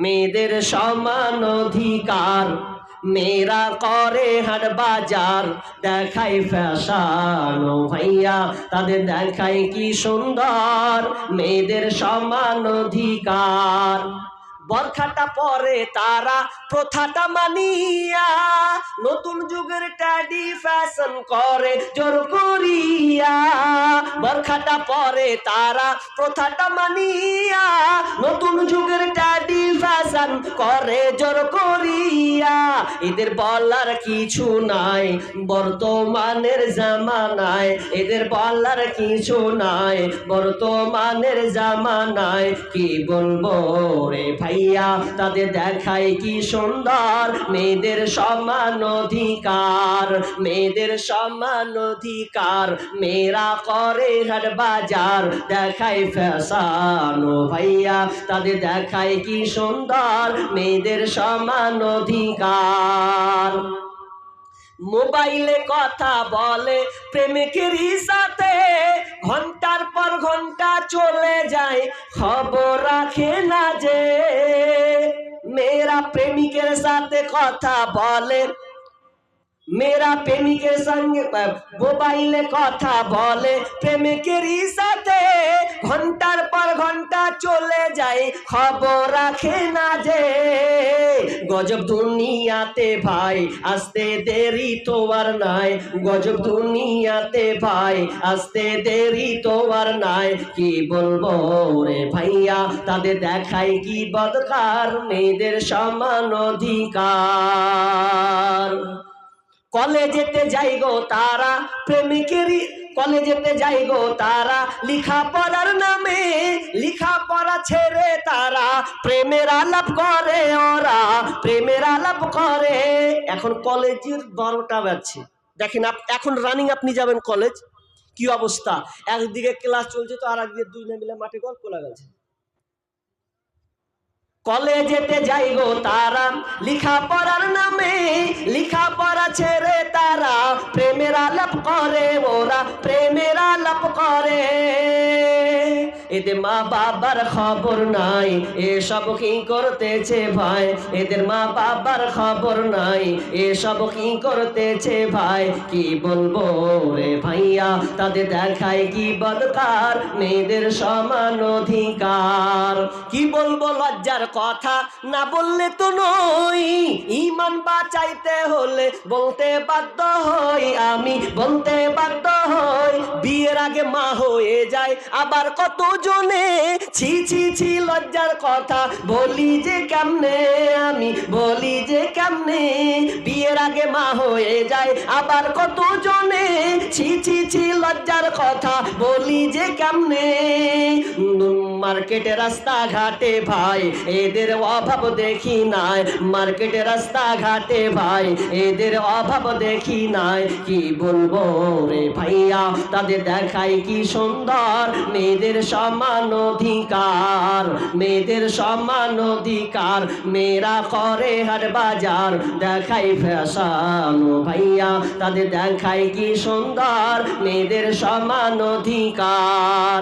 মেয়েদের সমান অধিকার, মেয়েরা করে হাট বাজার, দেখাই ফ্যাশন ও ভাইয়া তাদের দেখাই কি সুন্দর, মেয়েদের সমান অধিকার। বরখাটা পরে তারা প্রথাটা মানিয়া, নতুন যুগের ট্যাডি ফ্যাশন করে জোর করিয়া। বরখাটা পরে তারা প্রথাটা মানিয়া, নতুন যুগের ট্যাডি ফ্যাশন করে জোর করিয়া। এদের বলার কিছু নাই বর্তমানের জামানায়, এদের বলার কিছু নাই বর্তমানের জামানায়। কি বলবো রে ভাইয়া তাদের দেখায় কি সুন্দর, মেয়েদের সমান অধিকার, মেয়েদের সমান অধিকার। মেয়েরা করে হাট বাজার, দেখায় ফ্যাশন ও ভাইয়া তাদের দেখায় কি সুন্দর, মেয়েদের সমান অধিকার। মোবাইলে কথা বলে প্রেমিকেরই সাথে, ঘন্টার পর ঘন্টা চলে যায় খবর রাখে না যে। মেয়েরা প্রেমিকের সাথে কথা বলে, মেয়েরা প্রেমিকের সঙ্গে মোবাইলে কথা বলে প্রেমিকেরই সাথে, ঘন্টার পর ঘন্টা চলে যায় খবর রাখে না যে। গজব দুনিয়াতে ভাই আসতে দেরি তো আর নাই, গজব দুনিয়াতে ভাই আসতে দেরি তো আর নাই। কি বলবো রে ভাইয়া তাদের দেখাই কি বদকার, মেয়েদের সমান অধিকার। কলেজেতে যাই গো তারা প্রেমিকেরই, কলেজেতে যাই গো তারা লিখা পড়ার নামে, লিখা পড়া ছেড়ে তারা প্রেমের আলাপ করে, ওরা প্রেমের আলাপ করে। এখন কলেজের 12টা বাজছে, দেখেন এখন রানিং আপনি যাবেন কলেজ, কি অবস্থা, একদিকে ক্লাস চলছে তো আর একদিকে দুই মিলে মাঠে গল্প লাগাচ্ছে। কলেজেতে যাই গো তারা লিখা পড়ার নামে, লিখা পড়া ছেড়ে তারা প্রেমের আলাপ করে, ওরা প্রেমের আলাপ করে। এদের মা বাবার খবর নাই এসব কি করতেছে ভাই, এদের মা বাবার খবর নাই এসব কি করতেছে ভাই। কি বলবো রে ভাইয়া তাদের দেখায় কি বদকার, মেয়েদের সমান অধিকার। কি বলবো লজ্জার কথা না বললে তো নই, ঈমান বাঁচাইতে হলে বলতে বাধ্য হই, আমি বলতে বাধ্য হই। বিয়ের আগে মা হয়ে যায় আবার কত জনে, ছি ছি ছি লজ্জার কথা বলি যে কেমনে, আমি বলি যে কেমনে। বিয়ের আগে মা হয়ে যায় আবার কত জনে, ছি ছি ছি লজ্জার কথা বলি যে কেমনে। মার্কেটে রাস্তা ঘাটে ভাই এদের অভাব দেখি নাই, মার্কেটে রাস্তা ঘাটে ভাই এদের অভাব দেখি নাই। কি বলবো রে ভাইয়া তাদের দেখাই কি সুন্দর, মেয়েদের সমান অধিকার, মেয়েদের সমান অধিকার। মেয়েরা করে হাট বাজার, দেখাই ফ্যাশন ও ভাইয়া তাদের দেখাই কি সুন্দর, মেয়েদের সমান অধিকার।